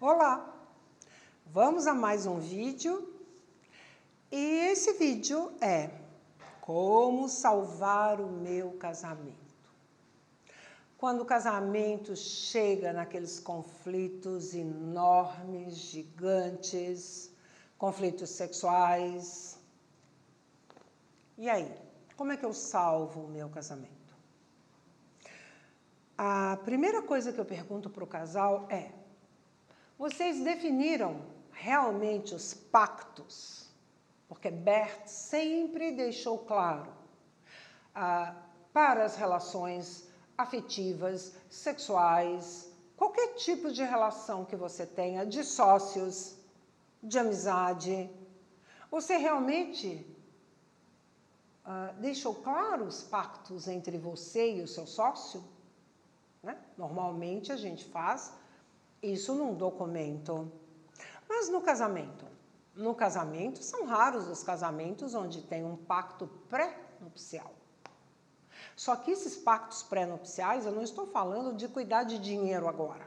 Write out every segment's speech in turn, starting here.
Olá! Vamos a mais um vídeo e esse vídeo é como salvar o meu casamento. Quando o casamento chega naqueles conflitos enormes, gigantes, conflitos sexuais. E aí, como é que eu salvo o meu casamento? A primeira coisa que eu pergunto para o casal é: vocês definiram realmente os pactos? Porque Bert sempre deixou claro para as relações afetivas, sexuais, qualquer tipo de relação que você tenha, de sócios, de amizade, você realmente deixou claro os pactos entre você e o seu sócio? Né? Normalmente a gente faz isso num documento. Mas no casamento? No casamento, são raros os casamentos onde tem um pacto pré-nupcial. Só que esses pactos pré-nupciais, eu não estou falando de cuidar de dinheiro agora.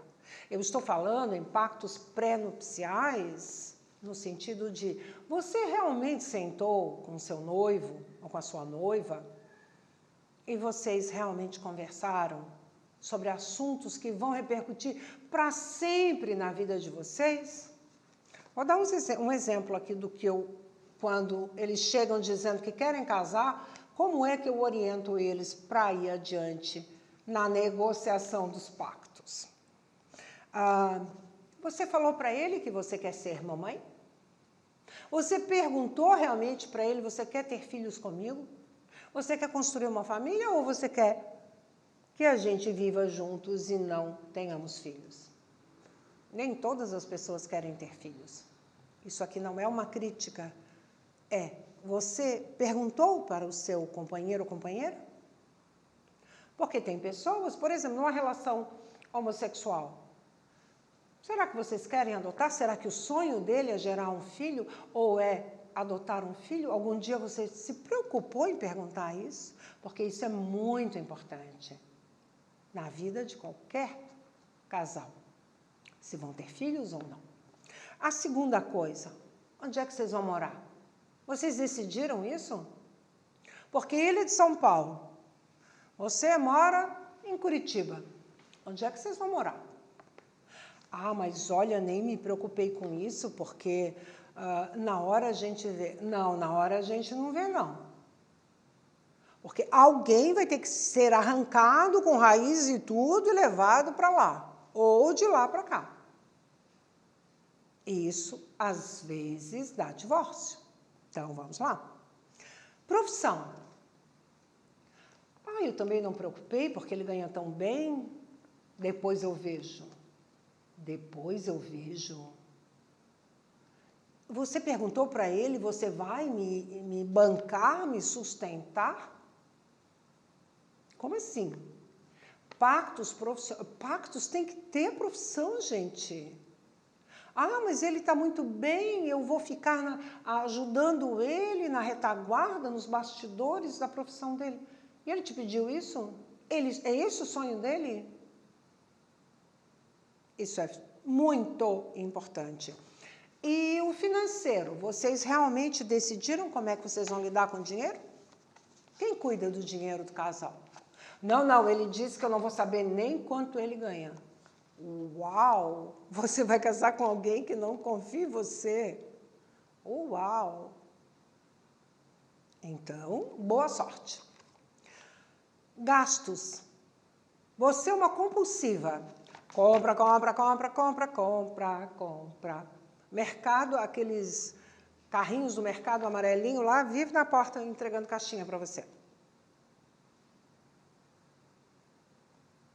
Eu estou falando em pactos pré-nupciais no sentido de você realmente sentou com o seu noivo ou com a sua noiva e vocês realmente conversaram sobre assuntos que vão repercutir para sempre na vida de vocês? Vou dar um exemplo aqui do que quando eles chegam dizendo que querem casar, como é que eu oriento eles para ir adiante na negociação dos pactos? Você falou para ele que você quer ser mamãe? Você perguntou realmente para ele, você quer ter filhos comigo? Você quer construir uma família ou você quer que a gente viva juntos e não tenhamos filhos? Nem todas as pessoas querem ter filhos. Isso aqui não é uma crítica. Você perguntou para o seu companheiro ou companheira? Porque tem pessoas, por exemplo, numa relação homossexual. Será que vocês querem adotar? Será que o sonho dele é gerar um filho ou é adotar um filho? Algum dia você se preocupou em perguntar isso? Porque isso é muito importante na vida de qualquer casal. Se vão ter filhos ou não. A segunda coisa, onde é que vocês vão morar? Vocês decidiram isso? Porque ele é de São Paulo, você mora em Curitiba. Onde é que vocês vão morar? Mas olha, nem me preocupei com isso, porque na hora a gente vê. Não, na hora a gente não vê, não. Porque alguém vai ter que ser arrancado com raízes e tudo e levado para lá, ou de lá para cá. Isso, às vezes, dá divórcio. Então, vamos lá. Profissão. Eu também não me preocupei, porque ele ganha tão bem. Depois eu vejo. Depois eu vejo. Você perguntou para ele, você vai me bancar, me sustentar? Como assim? Pactos tem que ter profissão, gente. Mas ele está muito bem, eu vou ficar ajudando ele na retaguarda, nos bastidores da profissão dele. E ele te pediu isso? É esse o sonho dele? Isso é muito importante. E o financeiro, vocês realmente decidiram como é que vocês vão lidar com o dinheiro? Quem cuida do dinheiro do casal? Não, ele disse que eu não vou saber nem quanto ele ganha. Uau! Você vai casar com alguém que não confia em você? Uau! Então, boa sorte. Gastos. Você é uma compulsiva. Compra. Mercado, aqueles carrinhos do mercado amarelinho lá, vive na porta entregando caixinha para você.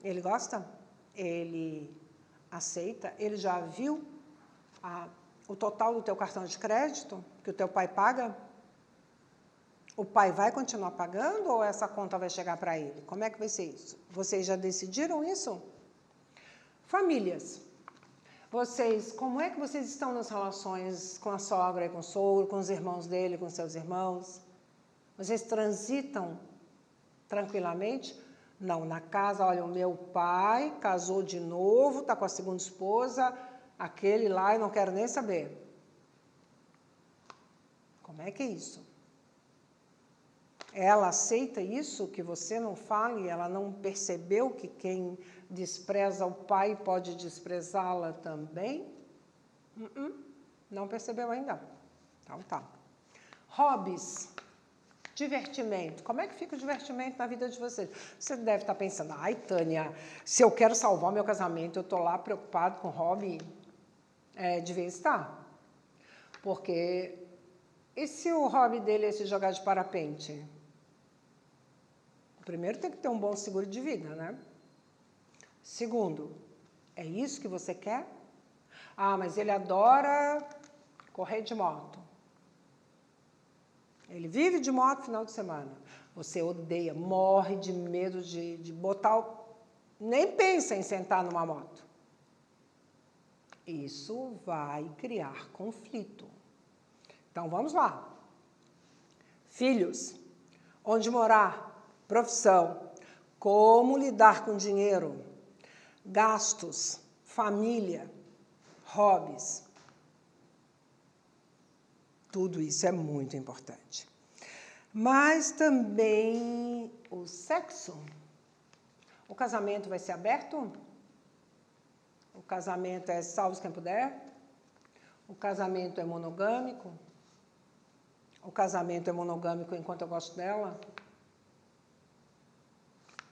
Ele gosta? Ele aceita? Ele já viu o total do teu cartão de crédito que o teu pai paga? O pai vai continuar pagando ou essa conta vai chegar para ele? Como é que vai ser isso? Vocês já decidiram isso? Famílias. Como é que vocês estão nas relações com a sogra e com o sogro, com os irmãos dele, com seus irmãos? Vocês transitam tranquilamente? Não, na casa, olha, o meu pai casou de novo, está com a segunda esposa, Aquele lá eu não quero nem saber. Como é que é isso? Ela aceita isso, que você não fale, ela não percebeu que quem despreza o pai pode desprezá-la também? Não percebeu ainda? Então tá. Hobbies. Divertimento. Como é que fica o divertimento na vida de vocês? Você deve estar pensando, ai, Tânia, se eu quero salvar meu casamento, eu estou lá preocupado com hobby? Devia estar. Porque, e se o hobby dele é se jogar de parapente? Primeiro tem que ter um bom seguro de vida, né? Segundo, é isso que você quer? Ah, mas ele adora correr de moto. Ele vive de moto no final de semana. Você odeia, morre de medo de botar... Nem pensa em sentar numa moto. Isso vai criar conflito. Então, vamos lá. Filhos, onde morar, profissão, como lidar com dinheiro, gastos, família, hobbies. Tudo isso é muito importante. Mas também o sexo. O casamento vai ser aberto? O casamento é salve quem puder? O casamento é monogâmico? O casamento é monogâmico enquanto eu gosto dela?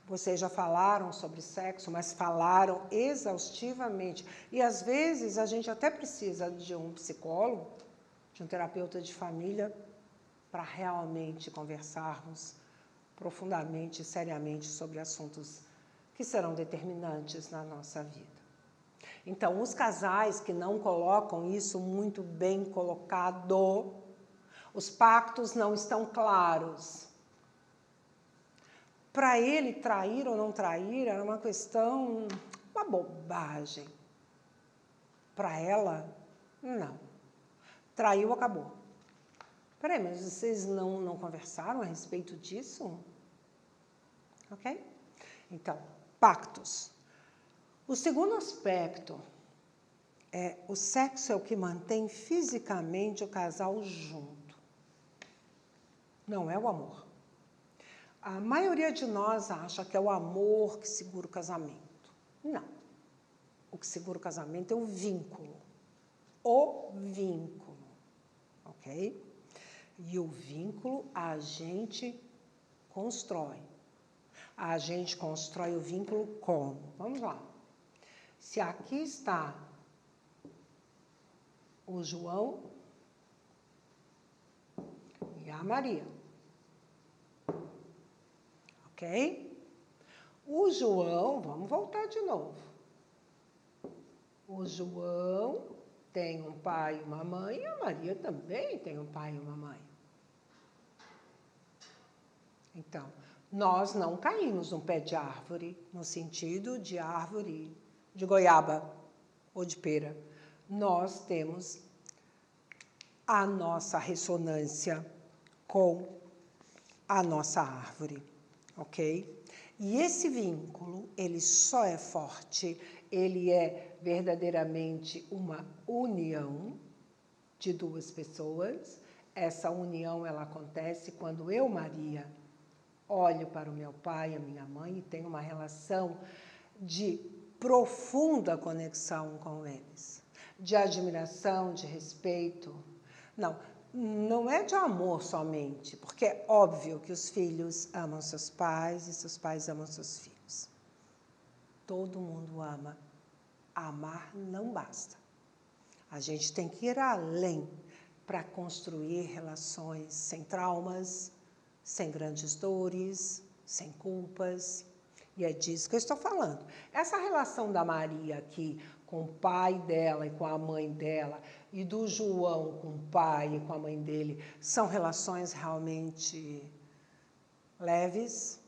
Vocês já falaram sobre sexo, mas falaram exaustivamente. E às vezes a gente até precisa de um psicólogo, de um terapeuta de família, para realmente conversarmos profundamente e seriamente sobre assuntos que serão determinantes na nossa vida. Então, os casais que não colocam isso muito bem colocado, os pactos não estão claros. Para ele, trair ou não trair era uma questão, uma bobagem. Para ela, não. Traiu, acabou. Peraí, mas vocês não conversaram a respeito disso? Ok? Então, pactos. O segundo aspecto o sexo é o que mantém fisicamente o casal junto. Não é o amor. A maioria de nós acha que é o amor que segura o casamento. Não. O que segura o casamento é o vínculo. O vínculo. Ok? E o vínculo a gente constrói. A gente constrói o vínculo como? Vamos lá. Se aqui está o João e a Maria. Ok? O João, vamos voltar de novo. O João tem um pai e uma mãe, e a Maria também tem um pai e uma mãe. Então, nós não caímos num pé de árvore, no sentido de árvore de goiaba ou de pera. Nós temos a nossa ressonância com a nossa árvore, ok? E esse vínculo, ele só é forte, ele é verdadeiramente uma união de duas pessoas. Essa união, ela acontece quando eu, Maria, olho para o meu pai e a minha mãe e tenho uma relação de profunda conexão com eles, de admiração, de respeito. Não é de amor somente, porque é óbvio que os filhos amam seus pais e seus pais amam seus filhos. Todo mundo ama. Amar não basta. A gente tem que ir além para construir relações sem traumas, sem grandes dores, sem culpas. E é disso que eu estou falando. Essa relação da Maria aqui com o pai dela e com a mãe dela, e do João com o pai e com a mãe dele, são relações realmente leves.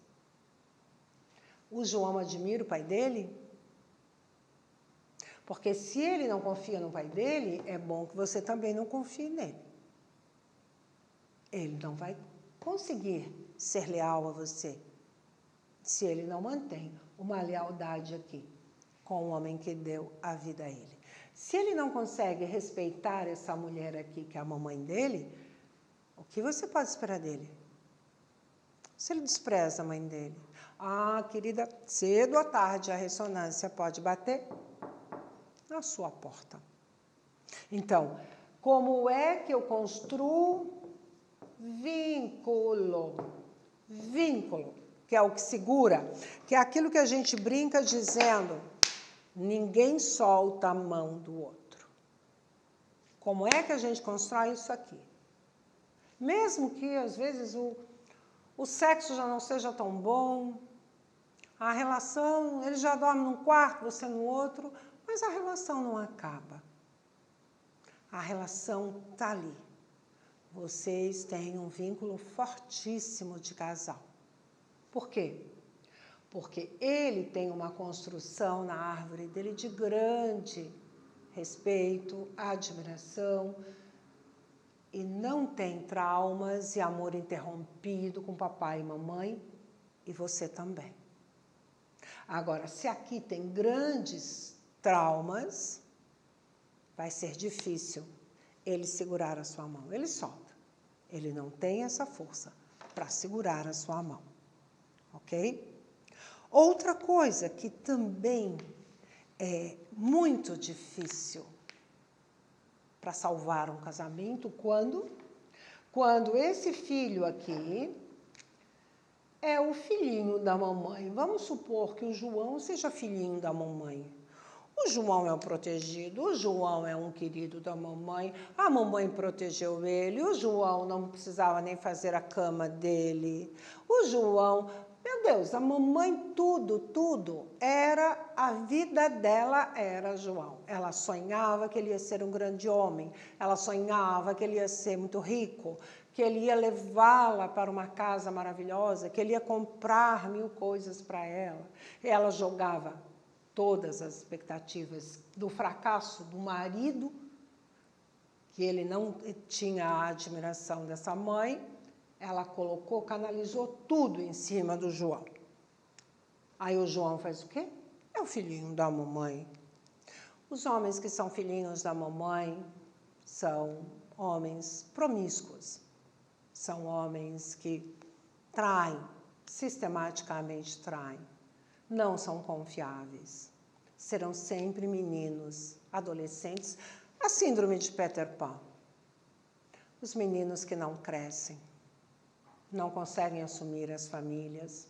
O João admira o pai dele? Porque se ele não confia no pai dele, é bom que você também não confie nele. Ele não vai conseguir ser leal a você se ele não mantém uma lealdade aqui com o homem que deu a vida a ele. Se ele não consegue respeitar essa mulher aqui, que é a mamãe dele, o que você pode esperar dele? Se ele despreza a mãe dele. Ah, querida, cedo ou tarde a ressonância pode bater na sua porta. Então, como é que eu construo vínculo? Vínculo, que é o que segura, que é aquilo que a gente brinca dizendo, ninguém solta a mão do outro. Como é que a gente constrói isso aqui? Mesmo que, às vezes, o sexo já não seja tão bom, a relação, ele já dorme num quarto, você no outro, mas a relação não acaba. A relação está ali. Vocês têm um vínculo fortíssimo de casal. Por quê? Porque ele tem uma construção na árvore dele de grande respeito, admiração, e não tem traumas e amor interrompido com papai e mamãe, e você também. Agora, se aqui tem grandes traumas, vai ser difícil ele segurar a sua mão. Ele solta. Ele não tem essa força para segurar a sua mão. Ok? Outra coisa que também é muito difícil para salvar um casamento, quando esse filho aqui é o filhinho da mamãe. Vamos supor que o João seja filhinho da mamãe. O João é o protegido, o João é um querido da mamãe, a mamãe protegeu ele, o João não precisava nem fazer a cama dele. O João, meu Deus, a mamãe tudo, era, a vida dela era João. Ela sonhava que ele ia ser um grande homem, ela sonhava que ele ia ser muito rico, que ele ia levá-la para uma casa maravilhosa, que ele ia comprar 1000 coisas para ela. Ela jogava todas as expectativas do fracasso do marido, que ele não tinha a admiração dessa mãe, ela colocou, canalizou tudo em cima do João. Aí o João faz o quê? É o filhinho da mamãe. Os homens que são filhinhos da mamãe são homens promíscuos, são homens que traem, sistematicamente traem. Não são confiáveis. Serão sempre meninos, adolescentes, a síndrome de Peter Pan. Os meninos que não crescem, não conseguem assumir as famílias.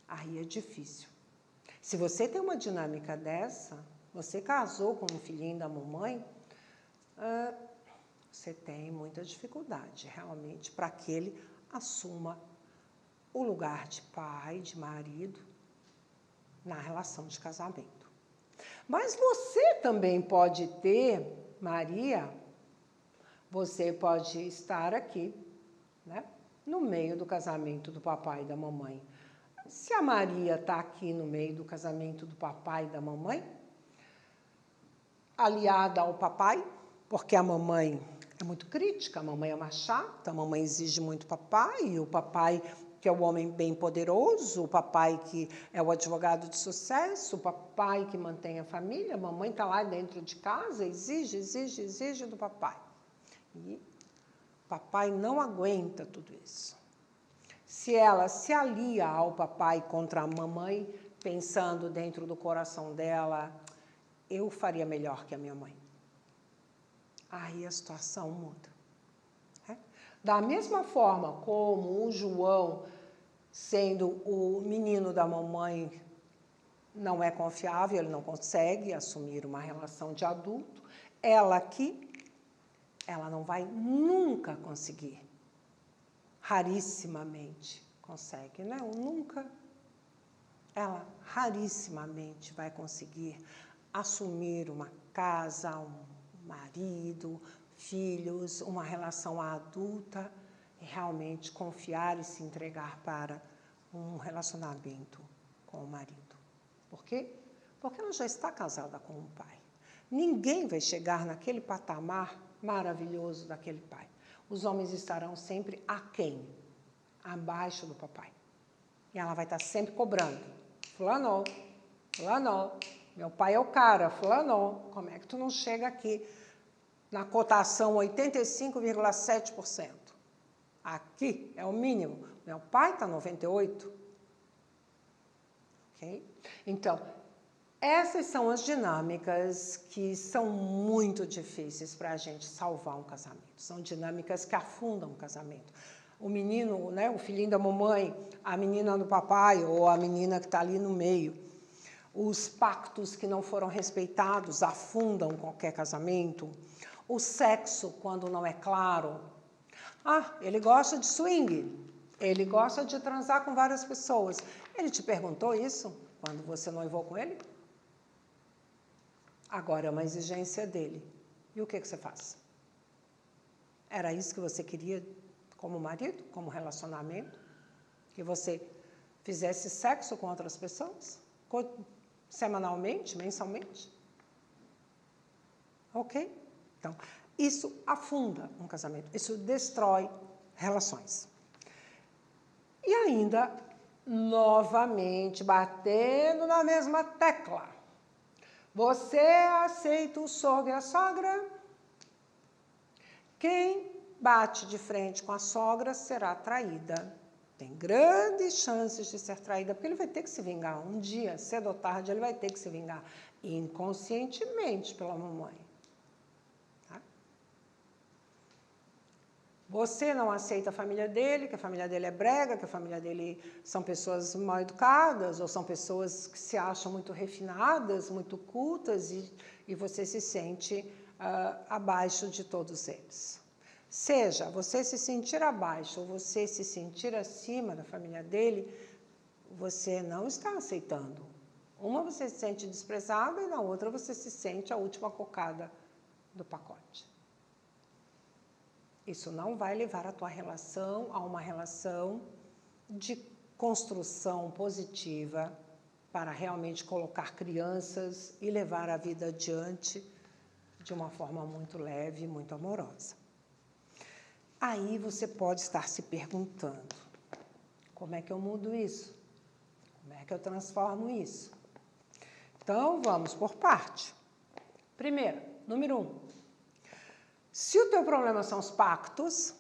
Aí é difícil. Se você tem uma dinâmica dessa, você casou com um filhinho da mamãe, você tem muita dificuldade, realmente, para que ele assuma o lugar de pai, de marido, na relação de casamento. Mas você também pode ter, Maria, você pode estar aqui, né, no meio do casamento do papai e da mamãe. Se a Maria está aqui no meio do casamento do papai e da mamãe, aliada ao papai, porque a mamãe é muito crítica, a mamãe é uma chata, a mamãe exige muito papai, e o papai que é o homem bem poderoso, o papai que é o advogado de sucesso, o papai que mantém a família, a mamãe está lá dentro de casa, exige do papai. E o papai não aguenta tudo isso. Se ela se alia ao papai contra a mamãe, pensando dentro do coração dela, eu faria melhor que a minha mãe. Aí a situação muda. Da mesma forma como o João, sendo o menino da mamãe, não é confiável, ele não consegue assumir uma relação de adulto, ela aqui, ela não vai nunca conseguir. Rarissimamente consegue, né? Nunca. Ela rarissimamente vai conseguir assumir uma casa, um marido, filhos, uma relação adulta, e realmente confiar e se entregar para um relacionamento com o marido. Por quê? Porque ela já está casada com um pai. Ninguém vai chegar naquele patamar maravilhoso daquele pai. Os homens estarão sempre aquém, abaixo do papai. E ela vai estar sempre cobrando. Fulano, fulano, Meu pai é o cara. Fulano, como é que tu não chega aqui na cotação 85,7%? Aqui é o mínimo. Meu pai está 98%. Ok? Então, essas são as dinâmicas que são muito difíceis para a gente salvar um casamento. São dinâmicas que afundam um casamento. O menino, né, o filhinho da mamãe, a menina do papai ou a menina que está ali no meio. Os pactos que não foram respeitados afundam qualquer casamento. O sexo, quando não é claro. Ah, ele gosta de swing. Ele gosta de transar com várias pessoas. Ele te perguntou isso quando você noivou com ele? Agora é uma exigência dele. E o que você faz? Era isso que você queria como marido, como relacionamento? Que você fizesse sexo com outras pessoas? Semanalmente, mensalmente? Ok? Então, isso afunda um casamento. Isso destrói relações. E ainda, novamente, batendo na mesma tecla. Você aceita o sogro e a sogra? Quem bate de frente com a sogra será traída. Tem grandes chances de ser traída, porque ele vai ter que se vingar. Um dia, cedo ou tarde, ele vai ter que se vingar. Inconscientemente pela mamãe. Tá? Você não aceita a família dele, que a família dele é brega, que a família dele são pessoas mal educadas, ou são pessoas que se acham muito refinadas, muito cultas, e você se sente abaixo de todos eles. Seja você se sentir abaixo ou você se sentir acima da família dele, você não está aceitando. Uma você se sente desprezada e na outra você se sente a última cocada do pacote. Isso não vai levar a tua relação a uma relação de construção positiva para realmente colocar crianças e levar a vida adiante de uma forma muito leve, muito amorosa. Aí você pode estar se perguntando, como é que eu mudo isso? Como é que eu transformo isso? Então, vamos por parte. Primeiro, número 1. Se o teu problema são os pactos,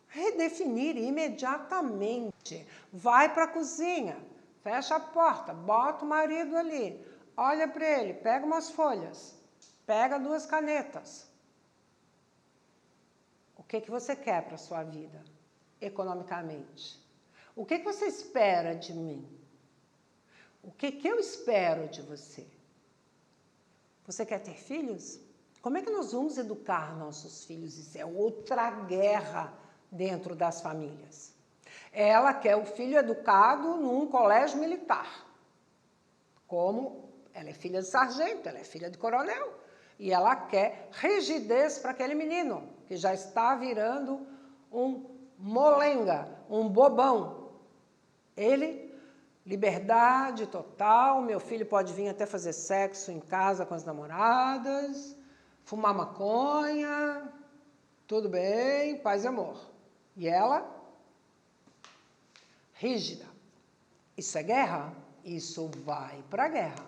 redefinir imediatamente. Vai para a cozinha, fecha a porta, bota o marido ali, olha para ele, pega umas folhas, pega 2 canetas. O que você quer para a sua vida, economicamente? O que você espera de mim? O que eu espero de você? Você quer ter filhos? Como é que nós vamos educar nossos filhos? Isso é outra guerra dentro das famílias. Ela quer o filho educado num colégio militar. Como ela é filha de sargento, ela é filha de coronel. E ela quer rigidez para aquele menino, que já está virando um molenga, um bobão. Ele, liberdade total, meu filho pode vir até fazer sexo em casa com as namoradas, fumar maconha, tudo bem, paz e amor. E ela, rígida. Isso é guerra? Isso vai para a guerra.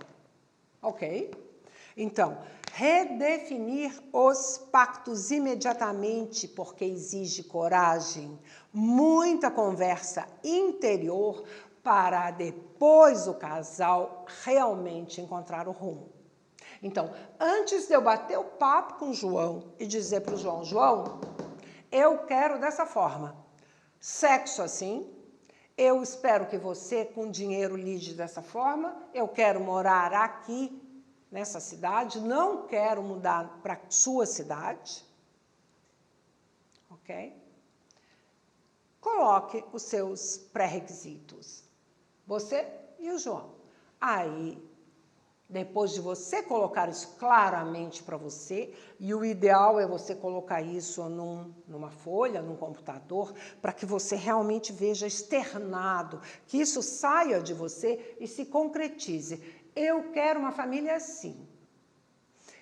Ok? Então, redefinir os pactos imediatamente, porque exige coragem, muita conversa interior para depois o casal realmente encontrar o rumo. Então, antes de eu bater o papo com o João e dizer para o João, João, eu quero dessa forma, sexo assim, eu espero que você com dinheiro lide dessa forma, eu quero morar aqui nessa cidade, não quero mudar para a sua cidade, ok? Coloque os seus pré-requisitos, você e o João. Aí, depois de você colocar isso claramente para você, e o ideal é você colocar isso numa folha, num computador, para que você realmente veja externado, que isso saia de você e se concretize. Eu quero uma família assim.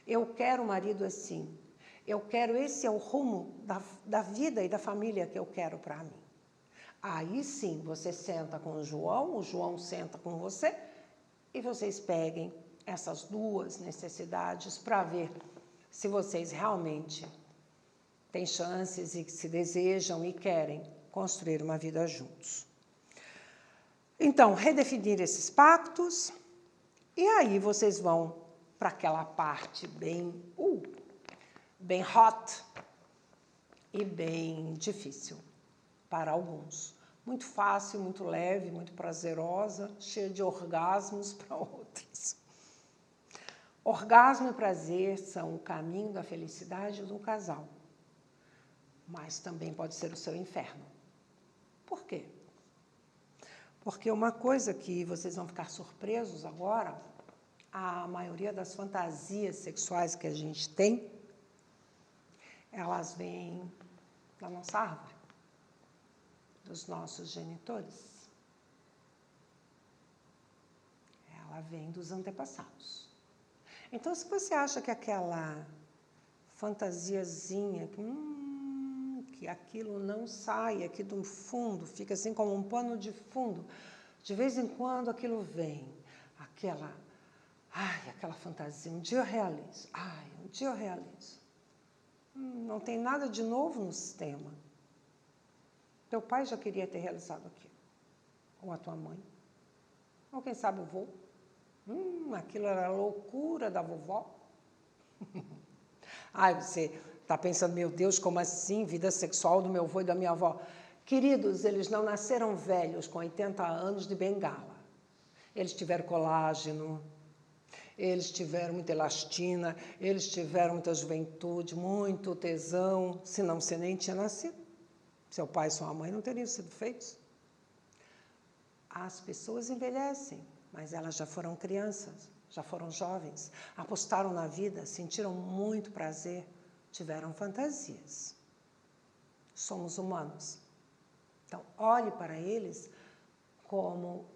Eu quero um marido assim. Eu quero, esse é o rumo da vida e da família que eu quero para mim. Aí sim, você senta com o João senta com você e vocês peguem essas duas necessidades para ver se vocês realmente têm chances e se desejam e querem construir uma vida juntos. Então, redefinir esses pactos, e aí vocês vão para aquela parte bem hot e bem difícil para alguns. Muito fácil, muito leve, muito prazerosa, cheia de orgasmos para outros. Orgasmo e prazer são o caminho da felicidade do casal, mas também pode ser o seu inferno. Por quê? Porque uma coisa que vocês vão ficar surpresos agora, a maioria das fantasias sexuais que a gente tem, elas vêm da nossa árvore, dos nossos genitores. Ela vem dos antepassados. Então, se você acha que aquela fantasiazinha, que aquilo não sai aqui do fundo, fica assim como um pano de fundo, de vez em quando aquilo vem, aquela fantasia, um dia eu realizo, um dia eu realizo. Não tem nada de novo no sistema. Teu pai já queria ter realizado aquilo, ou a tua mãe, ou quem sabe o vô. Aquilo era a loucura da vovó. Você está pensando, meu Deus, como assim? Vida sexual do meu avô e da minha avó. Queridos, eles não nasceram velhos com 80 anos de bengala. Eles tiveram colágeno, eles tiveram muita elastina, eles tiveram muita juventude, muito tesão, senão você nem tinha nascido. Seu pai e sua mãe não teriam sido feitos. As pessoas envelhecem, mas elas já foram crianças, já foram jovens, apostaram na vida, sentiram muito prazer, tiveram fantasias. Somos humanos. Então, olhe para eles como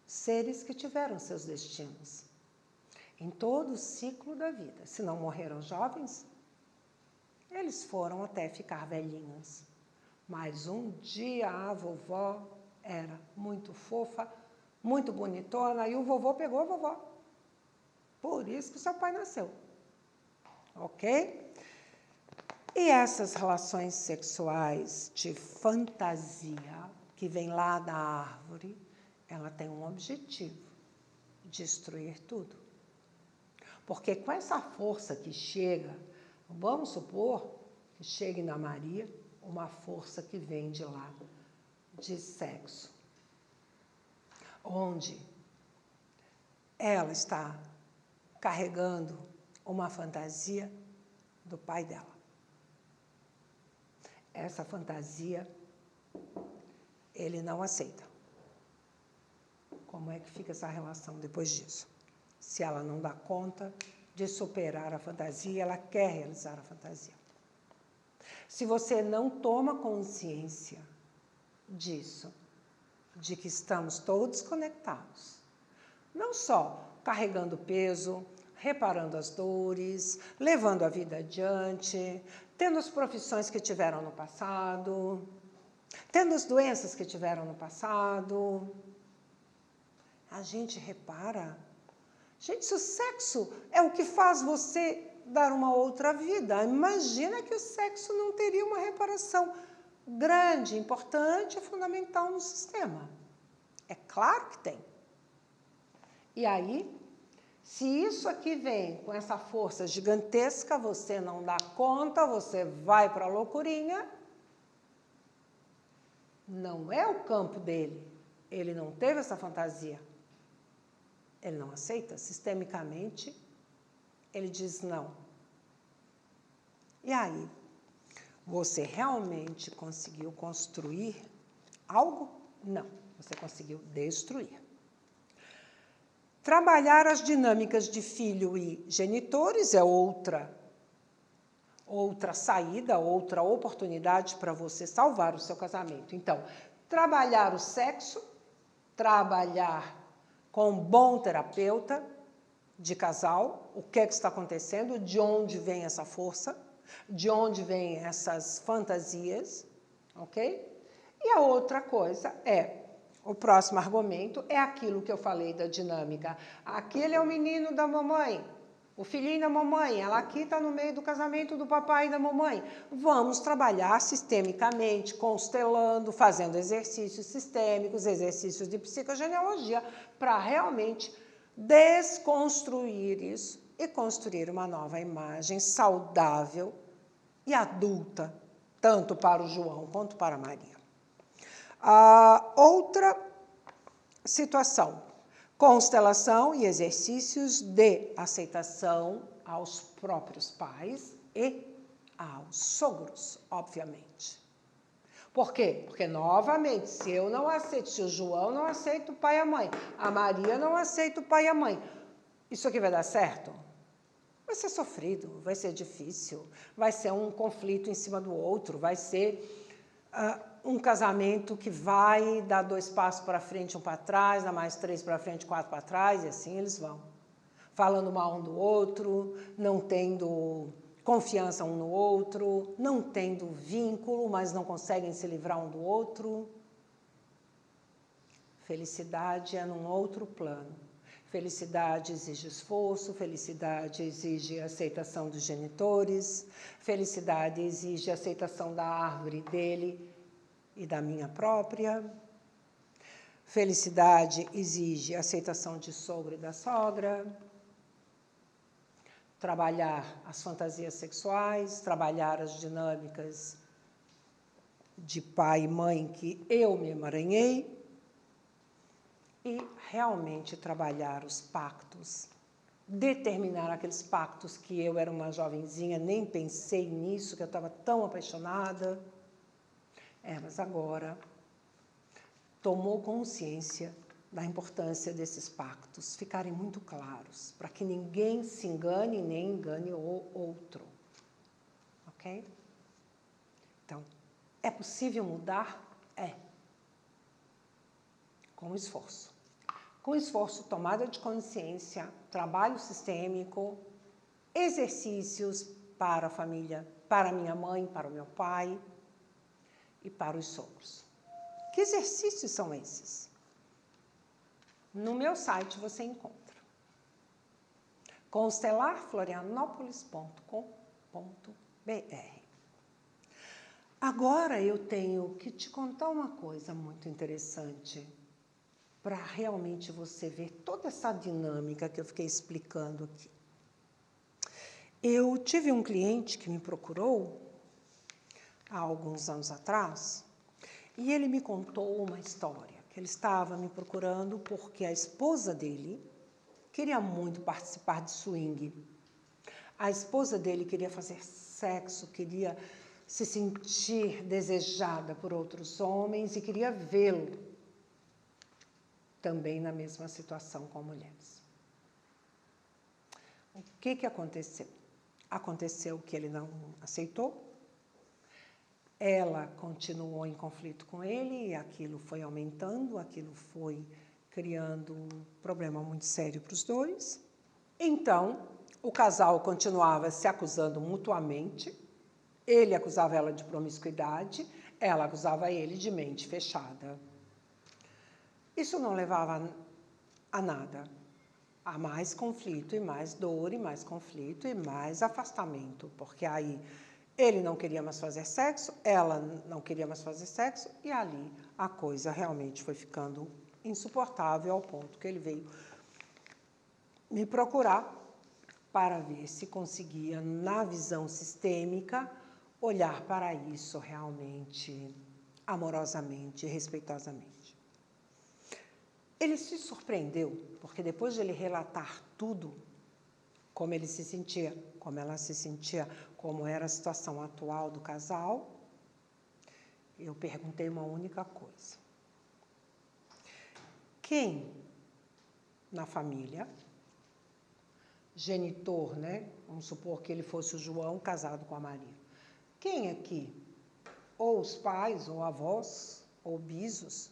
seres que tiveram seus destinos em todo o ciclo da vida. Se não morreram jovens, eles foram até ficar velhinhos. Mas um dia a vovó era muito fofa, muito bonitona, e o vovô pegou a vovó. Por isso que seu pai nasceu. Ok? E essas relações sexuais de fantasia, que vem lá da árvore, ela tem um objetivo: destruir tudo. Porque com essa força que chega, vamos supor que chegue na Maria uma força que vem de lá, de sexo, onde ela está carregando uma fantasia do pai dela. Essa fantasia, ele não aceita. Como é que fica essa relação depois disso? Se ela não dá conta de superar a fantasia, ela quer realizar a fantasia. Se você não toma consciência disso, de que estamos todos conectados, não só carregando peso, reparando as dores, levando a vida adiante, tendo as profissões que tiveram no passado, tendo as doenças que tiveram no passado, a gente repara. Gente, se o sexo é o que faz você dar uma outra vida, imagina que o sexo não teria uma reparação grande, importante e fundamental no sistema. É claro que tem. E aí, se isso aqui vem com essa força gigantesca, você não dá conta, você vai para a loucurinha, não é o campo dele, ele não teve essa fantasia. Ele não aceita, sistemicamente, ele diz não. E aí, você realmente conseguiu construir algo? Não, você conseguiu destruir. Trabalhar as dinâmicas de filho e genitores é outra saída, outra oportunidade para você salvar o seu casamento. Então, trabalhar o sexo, trabalhar com um bom terapeuta de casal, o que é que está acontecendo, de onde vem essa força, de onde vêm essas fantasias, ok? E a outra coisa é O próximo argumento é aquilo que eu falei da dinâmica. Aquele é o menino da mamãe, o filhinho da mamãe, ela aqui está no meio do casamento do papai e da mamãe. Vamos trabalhar sistemicamente, constelando, fazendo exercícios sistêmicos, exercícios de psicogenealogia, para realmente desconstruir isso e construir uma nova imagem saudável e adulta, tanto para o João quanto para a Maria. Outra situação, constelação e exercícios de aceitação aos próprios pais e aos sogros, obviamente. Por quê? Porque, novamente, se eu não aceito, se o João não aceita o pai e a mãe, a Maria não aceita o pai e a mãe, isso aqui vai dar certo? Vai ser sofrido, vai ser difícil, vai ser um conflito em cima do outro, vai ser um casamento que vai dar 2 passos para frente, 1 para trás, dá mais 3 para frente, 4 para trás, e assim eles vão. Falando mal um do outro, não tendo confiança um no outro, não tendo vínculo, mas não conseguem se livrar um do outro. Felicidade é num outro plano. Felicidade exige esforço, felicidade exige aceitação dos genitores, felicidade exige aceitação da árvore dele e da minha própria. Felicidade exige aceitação de sogro e da sogra. Trabalhar as fantasias sexuais, trabalhar as dinâmicas de pai e mãe que eu me emaranhei. E realmente trabalhar os pactos, determinar aqueles pactos que eu era uma jovenzinha, nem pensei nisso, que eu estava tão apaixonada. Mas agora tomou consciência da importância desses pactos ficarem muito claros, para que ninguém se engane nem engane o outro. Ok? Então, é possível mudar? É. Com esforço. Com esforço, tomada de consciência, trabalho sistêmico, exercícios para a família, para a minha mãe, para o meu pai e para os sogros. Que exercícios são esses? No meu site você encontra constelarflorianopolis.com.br. Agora eu tenho que te contar uma coisa muito interessante para realmente você ver toda essa dinâmica que eu fiquei explicando aqui. Eu tive um cliente que me procurou há alguns anos atrás e ele me contou uma história, que ele estava me procurando porque a esposa dele queria muito participar de swing. A esposa dele queria fazer sexo, queria se sentir desejada por outros homens e queria vê-lo também na mesma situação com mulheres. O que aconteceu? Aconteceu que ele não aceitou, ela continuou em conflito com ele e aquilo foi aumentando, aquilo foi criando um problema muito sério para os dois. Então, o casal continuava se acusando mutuamente, ele acusava ela de promiscuidade, ela acusava ele de mente fechada. Isso não levava a nada, a mais conflito e mais dor e mais conflito e mais afastamento, porque aí ele não queria mais fazer sexo, ela não queria mais fazer sexo e ali a coisa realmente foi ficando insuportável ao ponto que ele veio me procurar para ver se conseguia, na visão sistêmica, olhar para isso realmente amorosamente e respeitosamente. Ele se surpreendeu, porque depois de ele relatar tudo, como ele se sentia, como ela se sentia, como era a situação atual do casal, eu perguntei uma única coisa. Quem na família, genitor, né? Vamos supor que ele fosse o João casado com a Maria. Quem aqui, ou os pais, ou avós, ou bisos,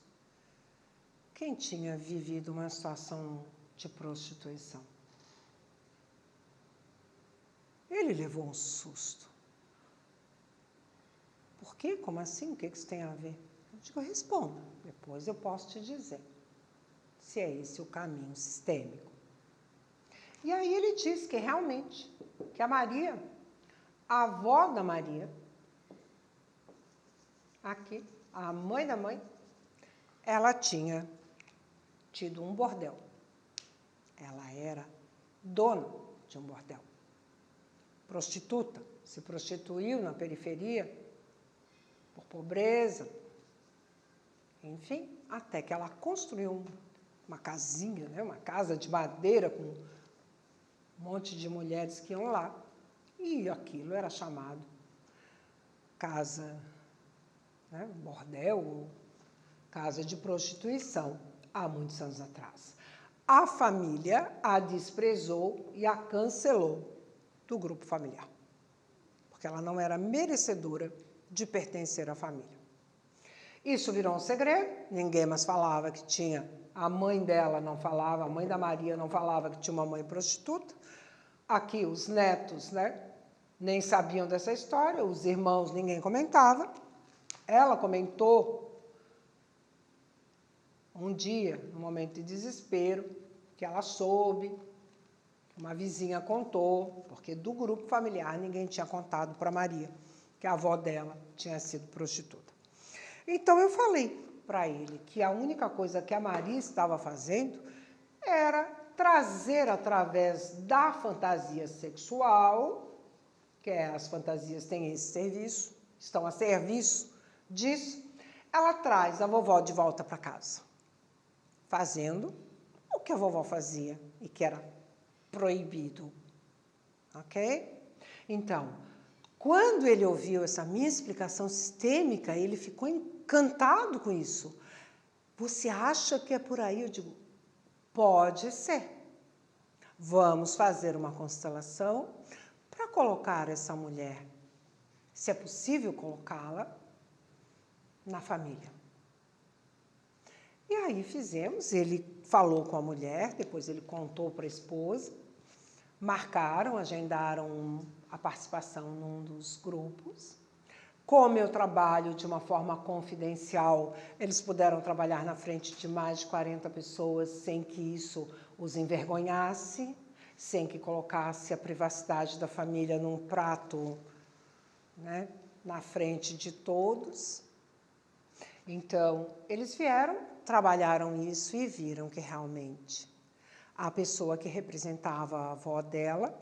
quem tinha vivido uma situação de prostituição? Ele levou um susto. Por quê? Como assim? O que isso tem a ver? Digo, responda, depois eu posso te dizer se é esse o caminho sistêmico. E aí ele diz que realmente, que a Maria, a avó da Maria, aqui, a mãe da mãe, ela tinha tido um bordel. Ela era dona de um bordel. Prostituta, se prostituiu na periferia, por pobreza, enfim, até que ela construiu uma casinha, né, uma casa de madeira com um monte de mulheres que iam lá, e aquilo era chamado casa, né, bordel, ou casa de prostituição, há muitos anos atrás. A família a desprezou e a cancelou do grupo familiar, porque ela não era merecedora de pertencer à família. Isso virou um segredo, ninguém mais falava que tinha, a mãe dela não falava, a mãe da Maria não falava que tinha uma mãe prostituta. Aqui os netos, né, nem sabiam dessa história, os irmãos ninguém comentava. Ela comentou um dia, num momento de desespero, que ela soube, uma vizinha contou, porque do grupo familiar ninguém tinha contado para Maria que a avó dela tinha sido prostituta. Então eu falei para ele que a única coisa que a Maria estava fazendo era trazer através da fantasia sexual, que as fantasias têm esse serviço, estão a serviço disso, ela traz a vovó de volta para casa, fazendo o que a vovó fazia e que era proibido, ok? Então, quando ele ouviu essa minha explicação sistêmica, ele ficou encantado com isso. Você acha que é por aí? Eu digo, pode ser. Vamos fazer uma constelação para colocar essa mulher, se é possível colocá-la, na família. E aí fizemos, ele falou com a mulher, depois ele contou para a esposa, marcaram, agendaram a participação num dos grupos. Como eu trabalho de uma forma confidencial, eles puderam trabalhar na frente de mais de 40 pessoas sem que isso os envergonhasse, sem que colocasse a privacidade da família num prato, né, na frente de todos. Então, eles vieram, trabalharam isso e viram que realmente a pessoa que representava a avó dela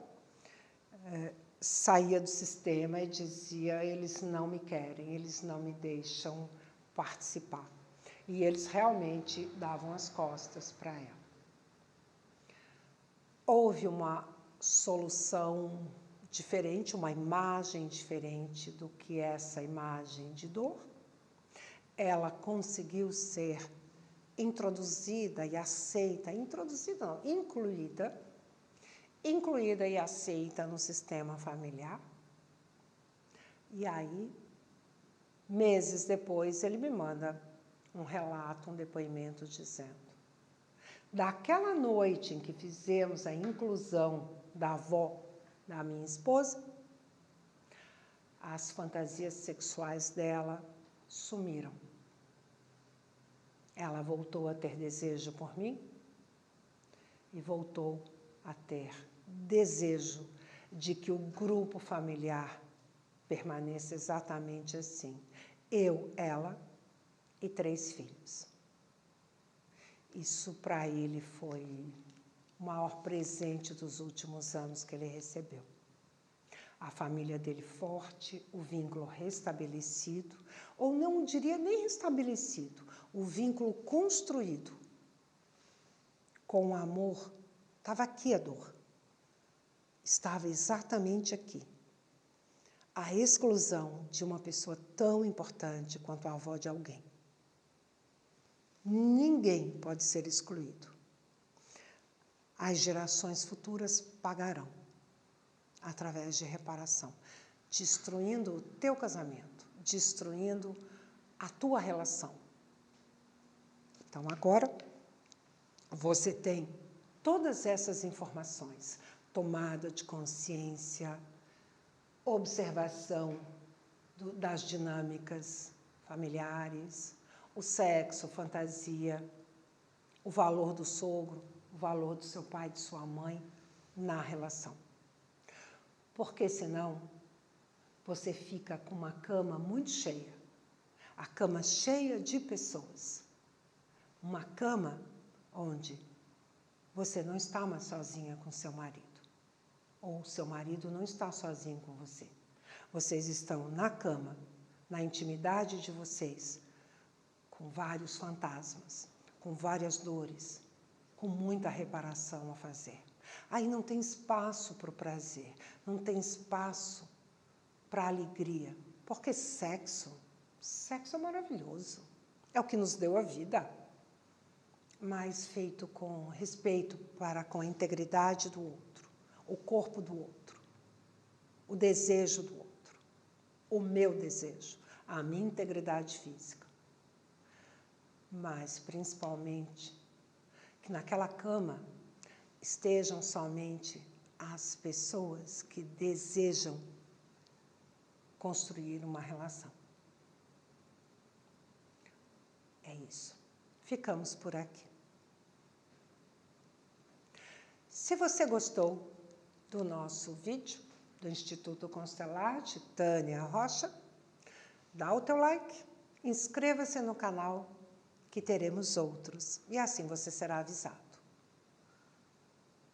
saía do sistema e dizia, eles não me querem, eles não me deixam participar. E eles realmente davam as costas para ela. Houve uma solução diferente, uma imagem diferente do que essa imagem de dor. Ela conseguiu ser introduzida e aceita, introduzida não, incluída e aceita no sistema familiar. E aí, meses depois, ele me manda um relato, um depoimento dizendo, daquela noite em que fizemos a inclusão da avó da minha esposa, as fantasias sexuais dela sumiram. Ela voltou a ter desejo por mim e voltou a ter desejo de que o grupo familiar permaneça exatamente assim. Eu, ela e 3 filhos. Isso para ele foi o maior presente dos últimos anos que ele recebeu. A família dele forte, o vínculo restabelecido, ou não diria nem restabelecido, o vínculo construído com o amor. Estava aqui a dor, estava exatamente aqui. A exclusão de uma pessoa tão importante quanto a avó de alguém. Ninguém pode ser excluído. As gerações futuras pagarão através de reparação, destruindo o teu casamento, destruindo a tua relação. Então, agora, você tem todas essas informações, tomada de consciência, observação das dinâmicas familiares, o sexo, fantasia, o valor do sogro, o valor do seu pai, de sua mãe na relação. Porque senão você fica com uma cama muito cheia. A cama cheia de pessoas. Uma cama onde você não está mais sozinha com seu marido. Ou seu marido não está sozinho com você. Vocês estão na cama, na intimidade de vocês, com vários fantasmas, com várias dores, com muita reparação a fazer. Aí não tem espaço para o prazer, não tem espaço para a alegria, porque sexo é maravilhoso, é o que nos deu a vida, mas feito com respeito para com a integridade do outro, o corpo do outro, o desejo do outro, o meu desejo, a minha integridade física. Mas, principalmente, que naquela cama estejam somente as pessoas que desejam construir uma relação. É isso. Ficamos por aqui. Se você gostou do nosso vídeo do Instituto Constelarte, Tânia Rocha, dá o teu like, inscreva-se no canal que teremos outros e assim você será avisado.